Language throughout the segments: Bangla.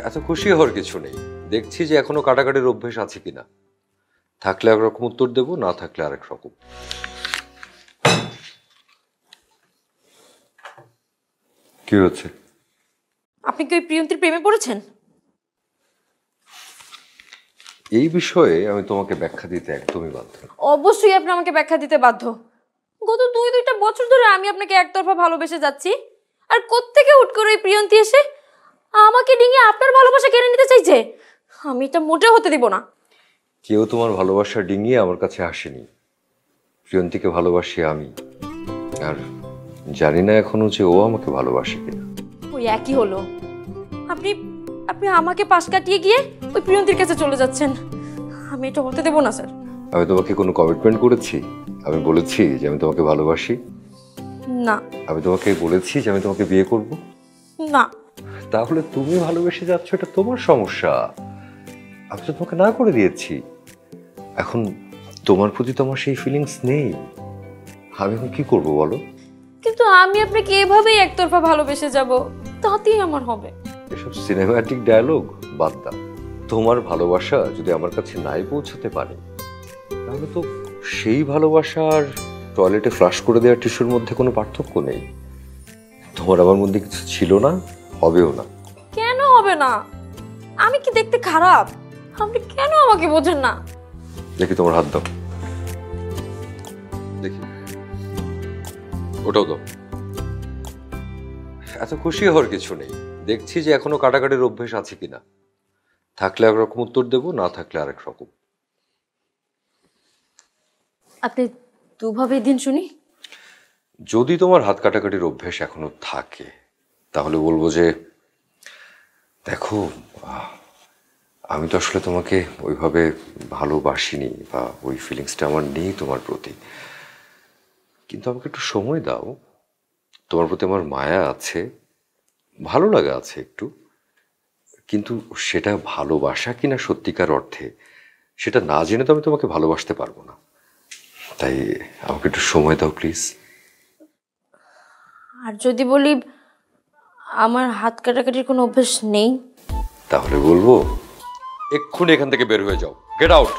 এত খুশি হওয়ার কিছু নেই, দেখছি যে এখনো কাটাকাটির অভ্যেস আছে কিনা। থাকলে একরকম উত্তর দেব, না থাকলে আরেক রকম। কি হচ্ছে? আপনি কি ওই প্রিয়ন্তীর প্রেমে পড়েছেন? এই বিষয়ে আমি তোমাকে ব্যাখ্যা দিতে একদমই বাধ্য। অবশ্যই আপনি আমাকে ব্যাখ্যা দিতে বাধ্য। গত দুইটা বছর ধরে আমি আপনাকে একতরফা ভালোবেসে যাচ্ছি, আর কোত্থেকে হুট করে ওই প্রিয়ন্তী এসে আমাকে ডিঙিয়ে আপনার ভালোবাসা কেড়ে নিতে চাইছে। আমি এটা মোটেও হতে দিব না। কেউ তোমার ভালোবাসা ডিঙিয়ে আমার কাছে আসেনি। প্রিয়ন্তীকে ভালোবাসি আমি, আর জানি না এখনো যে ও আমাকে ভালোবাসে কিনা। ওই একই হলো। আপনি আপনি আমাকে পাশ কাটিয়ে গিয়ে ওই প্রিয়ন্তীর কাছে চলে যাচ্ছেন। আমি এটা হতে দেব না স্যার। আমি তোমাকে কোনো কমিটমেন্ট করেছি? আমি বলেছি যে আমি তোমাকে ভালোবাসি? না। আমি তোমাকে বলেছি যে আমি তোমাকে বিয়ে করব? না। তাহলে তুমি ভালোবেসে যাচ্ছ, এটা তোমার সমস্যা। আমি তো তোমাকে না করে দিয়েছি। এখন তোমার প্রতি তোমার সেই ফিলিংস নেই। আমি এখন কি করব বলো? কিন্তু আমি আপনাকে এভাবেই একতরফা ভালোবেসে যাব, তাতেই আমার হবে। এসব সিনেম্যাটিক ডায়লগ বাদ দাও। তোমার ভালোবাসা যদি আমার কাছে নাই পৌঁছতে পারে, তাহলে তো সেই ভালোবাসার টয়লেটে ফ্লাশ করে দেওয়া টিস্যুর মধ্যে কোনো পার্থক্য নেই। তোমার আমার মধ্যে কিছু ছিল না, হবেও না। কেন হবে না? আমি কি দেখতে খারাপ? আপনি কেন আমাকে বোঝেন না? দেখি তোমার হাত দাও, দেখি। ওটাও দাও। এত খুশি হওয়ার কিছু নেই, দেখছি যে এখনো কাটাকাটির অভ্যেস আছে কিনা। থাকলে একরকম উত্তর দেব, না থাকলে আরেক রকম। আপনি দুভাবে দিন শুনি। যদি তোমার হাত কাটাকাটির অভ্যেস এখনো থাকে, তাহলে বলবো যে দেখো, আমি তো আসলে তোমাকে ওইভাবে ভালোবাসিনি, বা ওই ফিলিংসটা আমার নেই তোমার প্রতি। কিন্তু আমাকে একটু সময় দাও। তোমার প্রতি আমার মায়া আছে, ভালো লাগা আছে একটু, কিন্তু সেটা ভালোবাসা কিনা সত্যিকার অর্থে, সেটা না জেনে তো আমি তোমাকে ভালোবাসতে পারবো না। তাই আমাকে একটু সময় দাও প্লিজ। আর যদি বলি আমার হাত কাটাকাটির কোনো অভ্যেস নেই, তাহলে বলবো এক্ষুনি এখান থেকে বের হয়ে যাও, গেট আউট।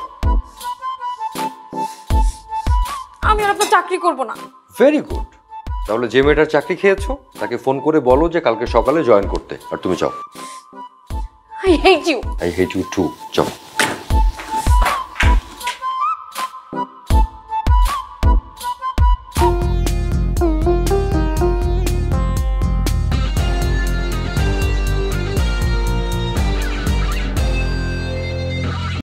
আমি আর আপনার চাকরি করব না। Very good. তাহলে যে মেয়েটার চাকরি খেয়েছো তাকে ফোন করে বলো যে কালকে সকালে জয়েন করতে, আর তুমি যাও। I hate you. I hate you too, যাও।